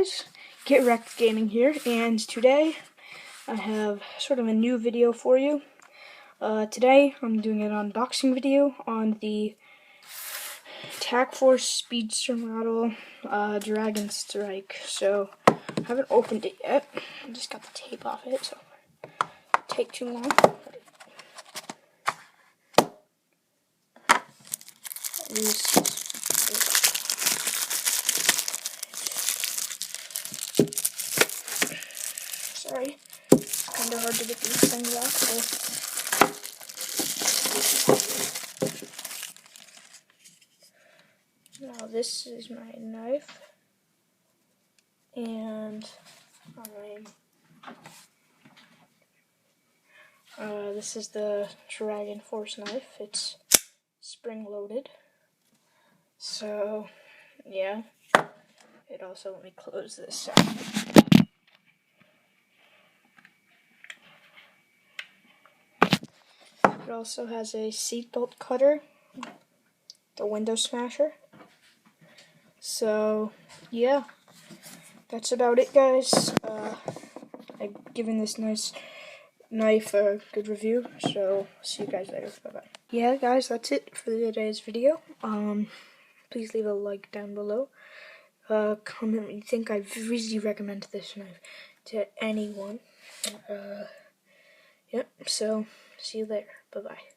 guys, Get Wrecked Gaming here, and today I have sort of a new video for you. Today I'm doing an unboxing video on the Tack Force speedster model Dragon Strike. So I haven't opened it yet. I just got the tape off it, so it'll take too long. Sorry, it's kind of hard to get these things off. So. Now this is my knife, and this is the Dragon Force knife. It's spring-loaded. So, yeah. It also, let me close this out. It also has a seatbelt cutter, the window smasher. So, yeah, that's about it, guys. I've given this nice knife a good review, so see you guys later. Bye-bye. Yeah, guys, that's it for today's video. Please leave a like down below. Comment what you think. I really recommend this knife to anyone. Yep, so see you later. Bye-bye.